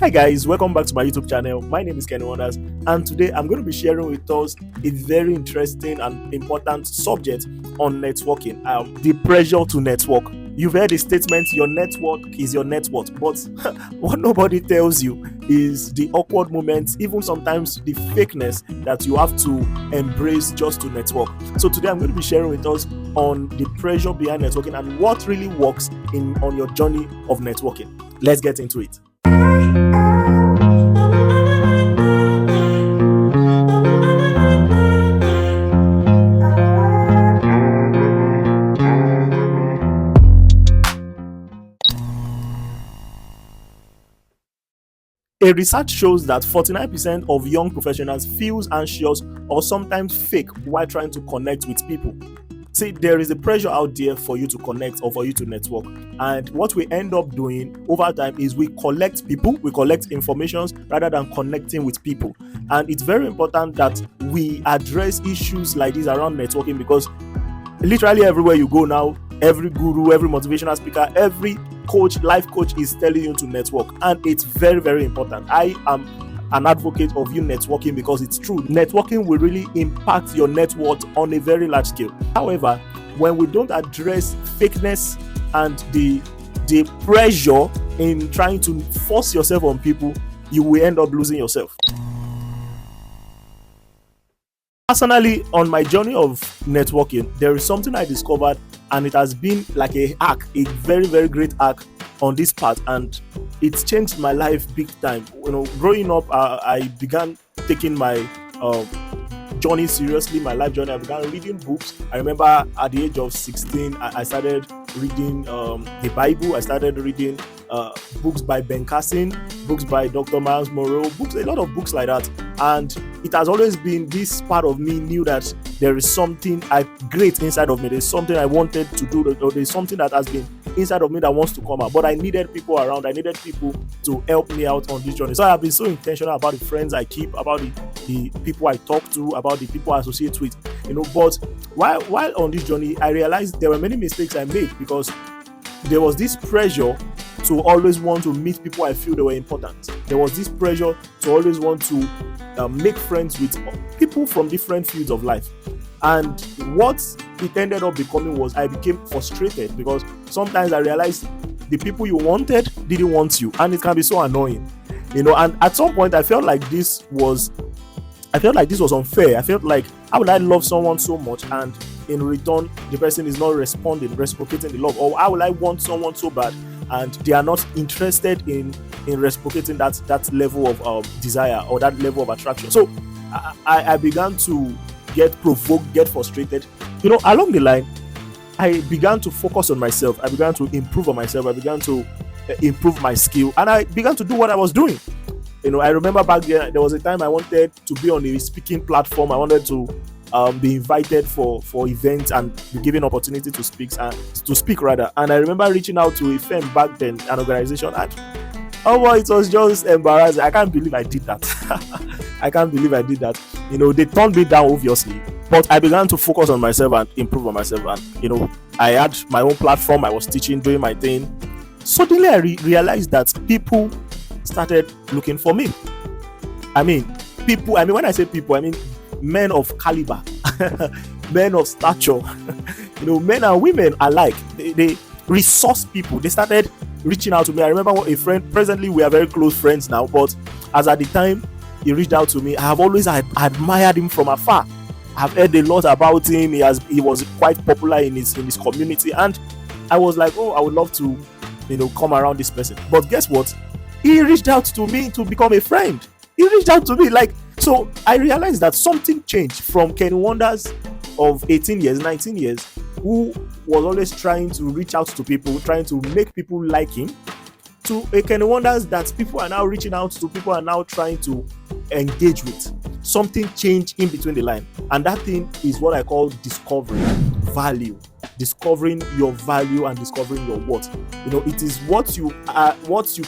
Hi guys, welcome back to my YouTube channel. My name is Kenny Wonders, and today I'm going to be sharing with us a very interesting and important subject on networking. The pressure to network. You've heard the statement, your network is your net worth, but what nobody tells you is the awkward moments, even sometimes the fakeness that you have to embrace just to network. So today I'm going to be sharing with us on the pressure behind networking and what really works on your journey of networking. Let's get into it. A research shows that 49% of young professionals feels anxious or sometimes fake while trying to connect with people. See, there is a pressure out there for you to connect or for you to network. And what we end up doing over time is we collect people, we collect informations rather than connecting with people. And it's very important that we address issues like this around networking, because literally everywhere you go now, every guru, every motivational speaker, every coach, life coach is telling you to network, and it's very, very important. I am an advocate of you networking because it's true. Networking will really impact your net worth on a very large scale. However, when we don't address fakeness and the pressure in trying to force yourself on people, you will end up losing yourself. Personally, on my journey of networking, there is something I discovered, and it has been like a hack, a very, very great hack on this part, and it's changed my life big time. Growing up, I began taking my journey seriously, my life journey. I began reading books. I remember at the age of 16, I started reading the Bible. I started reading books by Ben Carson, books by Dr. Miles Monroe, a lot of books like that. And it has always been this part of me knew that there is something great inside of me. There's something I wanted to do, or there's something that has been inside of me that wants to come out. But I needed people around. I needed people to help me out on this journey. So I have been so intentional about the friends I keep, about the people I talk to, about the people I associate with. But while on this journey, I realized there were many mistakes I made because there was this pressure to always want to meet people I feel they were important. There was this pressure to always want to make friends with people from different fields of life. And what it ended up becoming was I became frustrated because sometimes I realized the people you wanted didn't want you, and it can be so annoying. And at some point I felt like this was unfair. I felt like, how would I love someone so much and in return the person is not reciprocating the love? Or how will I want someone so bad and they are not interested in reciprocating that level of desire or that level of attraction? So I began to get provoked, get frustrated. Along the line, I began to focus on myself. I began to improve on myself. I began to improve my skill, and I began to do what I was doing. I remember back then there was a time I wanted to be on a speaking platform. I wanted to be invited for events and be given opportunity to speak. And I remember reaching out to a firm back then, an organization, and it was just embarrassing. I can't believe I did that. I can't believe I did that. They turned me down, obviously, but I began to focus on myself and improve on myself. And I had my own platform. I was teaching, doing my thing. Suddenly I realized that people started looking for me. When I say people, I mean men of caliber, men of stature, men and women alike. They resource people. They started reaching out to me. I remember a friend, presently we are very close friends now, but as at the time he reached out to me, I have always admired him from afar. I've heard a lot about him. He was quite popular in his community, and I was like, I would love to come around this person. But guess what? He reached out to me to become a friend. He reached out to me so I realized that something changed from Kenny Wonders of 18 years, 19 years, who was always trying to reach out to people, trying to make people like him, to a Kenny Wonders that people are now reaching out to, people are now trying to engage with. Something changed in between the line, and that thing is what I call discovering value. Discovering your value and discovering your worth. It is what you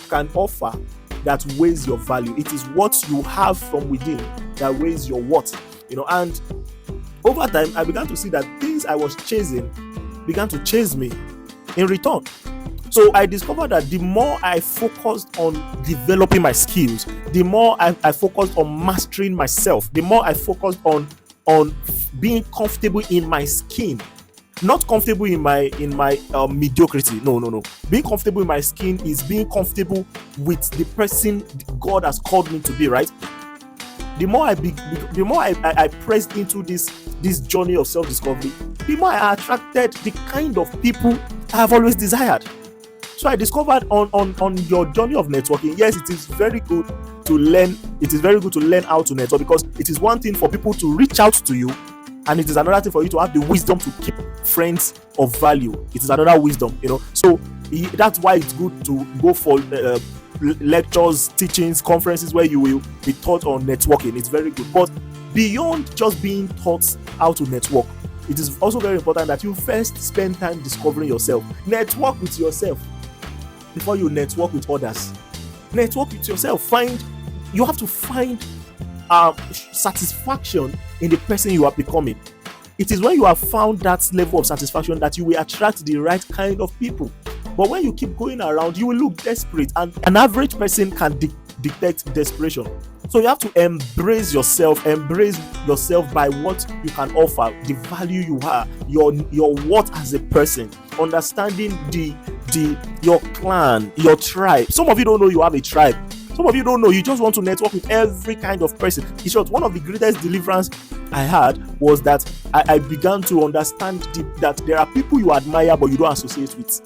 can offer that weighs your value. It is what you have from within that weighs your worth. And over time I began to see that things I was chasing began to chase me in return. So I discovered that the more I focused on developing my skills, the more I focused on mastering myself, the more I focused on being comfortable in my skin, not comfortable in my mediocrity. No. Being comfortable in my skin is being comfortable with the person God has called me to be. Right. The more I pressed into this journey of self-discovery, the more I attracted the kind of people I have always desired. So I discovered on your journey of networking, yes, it is very good to learn. It is very good to learn how to network, because it is one thing for people to reach out to you, and it is another thing for you to have the wisdom to keep friends of value. It is another wisdom, So that's why it's good to go for lectures, teachings, conferences where you will be taught on networking. It's very good. But beyond just being taught how to network, it is also very important that you first spend time discovering yourself. Network with yourself before you network with others. Network with yourself. You have to find satisfaction in the person you are becoming. It is when you have found that level of satisfaction that you will attract the right kind of people. But when you keep going around, you will look desperate, and an average person can detect desperation. So you have to embrace yourself by what you can offer, the value you are, your worth as a person, understanding your clan, your tribe. Some of you don't know you have a tribe. Some of you don't know, you just want to network with every kind of person. In short, one of the greatest deliverance I had was that I began to understand that there are people you admire but you don't associate with.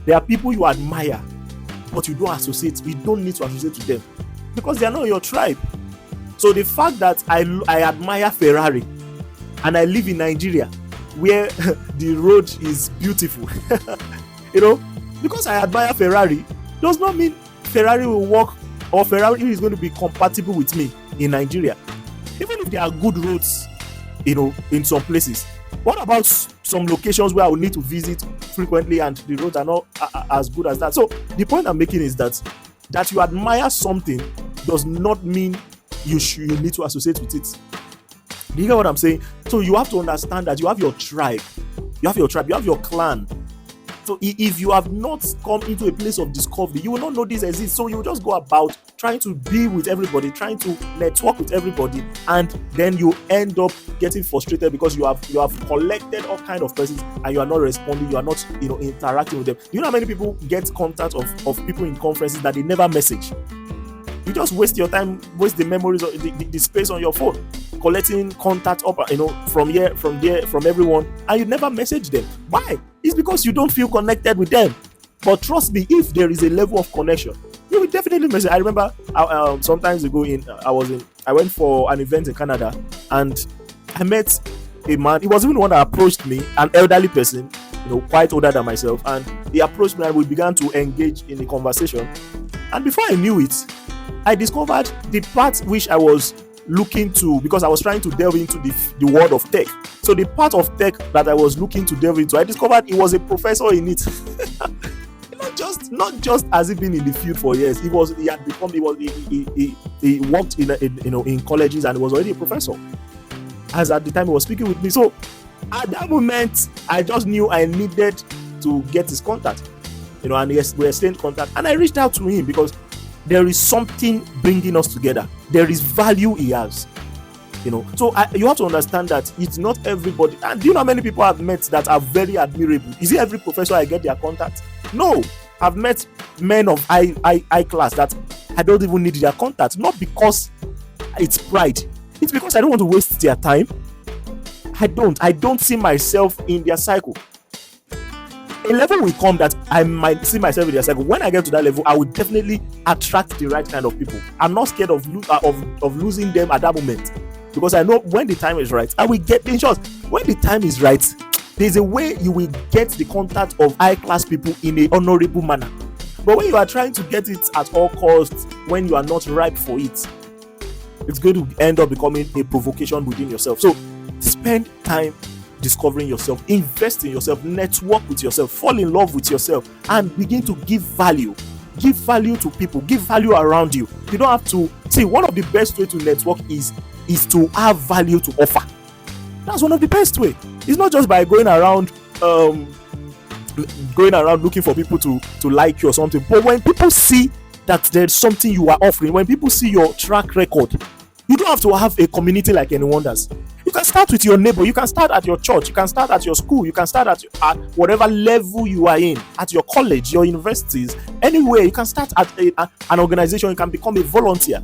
There are people you admire but you don't associate. You don't need to associate with them because they are not your tribe. So the fact that I admire Ferrari and I live in Nigeria where the road is beautiful, because I admire Ferrari does not mean Ferrari will work or Ferrari is going to be compatible with me in Nigeria. Even if there are good roads, in some places. What about some locations where I will need to visit frequently and the roads are not as good as that? So the point I'm making is that you admire something does not mean you need to associate with it. Do you get what I'm saying? So you have to understand that you have your tribe, you have your clan. So if you have not come into a place of discovery, you will not know this exists. So you will just go about trying to be with everybody, trying to network with everybody, and then you end up getting frustrated because you have collected all kind of persons and you are not responding, you are not interacting with them. You know how many people get contact of people in conferences that they never message? You just waste your time, waste the memories of the space on your phone, collecting contact up, from here, from there, from everyone, and you never message them. Why? It's because you don't feel connected with them. But trust me, if there is a level of connection, you will definitely message. I remember sometimes ago I went for an event in Canada and I met a man. He was even the one that approached me, an elderly person, quite older than myself, and he approached me and we began to engage in a conversation. And before I knew it, I discovered the part which I was looking to, because I was trying to delve into the world of tech. So the part of tech that I was looking to delve into, I discovered he was a professor in it. not just as he been in the field for years. He worked in colleges and he was already a professor. As at the time he was speaking with me. So at that moment, I just knew I needed to get his contact. And we exchanged contact, and I reached out to him because there is something bringing us together. There is value he has. So you have to understand that it's not everybody. And do you know how many people I've met that are very admirable? Is it every professor I get their contact? No. I've met men of high class that I don't even need their contact. Not because it's pride. It's because I don't want to waste their time. I don't see myself in their cycle. A level will come that I might see myself in their cycle. When I get to that level, I will definitely attract the right kind of people. I'm not scared of losing them at that moment, because I know when the time is right, I will get. In short, when the time is right, there's a way you will get the contact of high-class people in a honorable manner. But when you are trying to get it at all costs, when you are not ripe for it, it's going to end up becoming a provocation within yourself. So spend time discovering yourself, invest in yourself, network with yourself, fall in love with yourself, and begin to give value to people, give value around you. You don't have to see. One of the best way to network is to have value to offer. That's one of the best way. It's not just by going around going around looking for people to like you or something. But when people see that there's something you are offering, when people see your track record, you don't have to have a community like anyone does. You can start with your neighbor, you can start at your church, you can start at your school, you can start at whatever level you are in, at your college, your universities, anywhere. You can start at an organization, you can become a volunteer.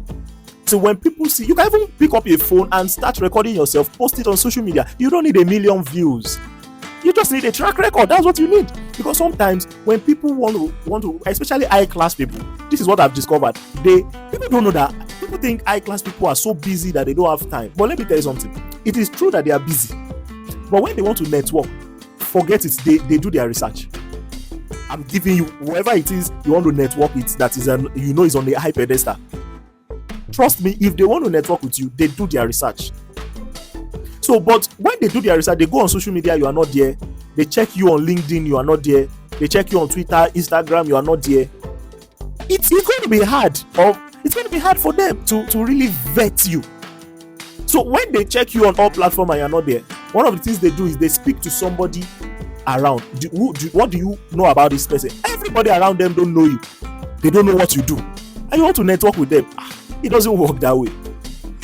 So when people see, you can even pick up your phone and start recording yourself, post it on social media. You don't need a million views. You just need a track record. That's what you need. Because sometimes when people want to, especially high class people, this is what I've discovered. People don't know that. People think high class people are so busy that they don't have time. But let me tell you something. It is true that they are busy. But when they want to network, forget it. They do their research. I'm giving you whoever it is you want to network with that is is on the high pedestal. Trust me, if they want to network with you, they do their research. So, but when they do their research, they go on social media, you are not there. They check you on LinkedIn, you are not there. They check you on Twitter, Instagram, you are not there. It's going to be hard, or it's going to be hard for them to really vet you. So when they check you on all platforms and you are not there, one of the things they do is they speak to somebody around. What do you know about this person? Everybody around them don't know you. They don't know what you do. And you want to network with them. It doesn't work that way.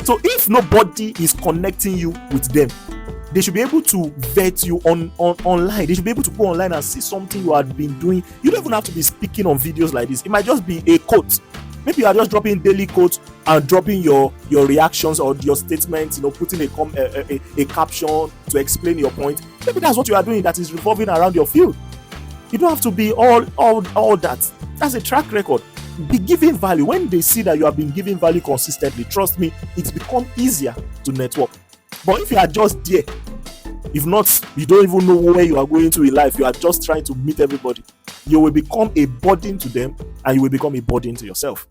So if nobody is connecting you with them, they should be able to vet you online. They should be able to go online and see something you have been doing. You don't even have to be speaking on videos like this. It might just be a quote. Maybe you are just dropping daily quotes and dropping your reactions or your statements, putting a caption to explain your point. Maybe that's what you are doing that is revolving around your field. You don't have to be all that. That's a track record. Be giving value. When they see that you have been giving value consistently, trust me, it's become easier to network. But if you are just there, if not, you don't even know where you are going to in life, you are just trying to meet everybody, you will become a burden to them and you will become a burden to yourself.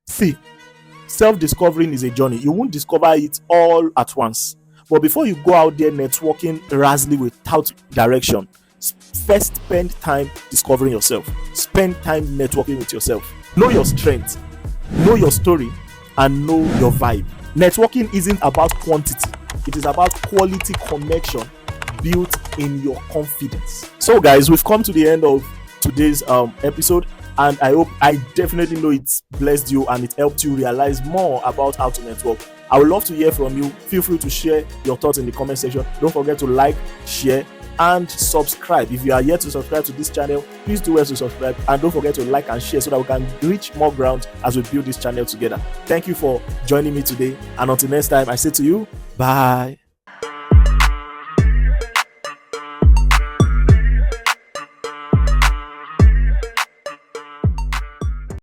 See, self-discovering is a journey. You won't discover it all at once. But before you go out there networking razzly without direction, first spend time discovering yourself. Spend time networking with yourself. Know your strengths, know your story, and know your vibe. Networking isn't about quantity, it is about quality connection built in your confidence. So guys, we've come to the end of today's episode, and I definitely know it's blessed you and it helped you realize more about how to network. I would love to hear from you. Feel free to share your thoughts in the comment section. Don't forget to like, share, and subscribe. If you are yet to subscribe to this channel, please do well to subscribe, and don't forget to like and share so that we can reach more ground as we build this channel together. Thank you for joining me today, and until next time, I say to you, bye.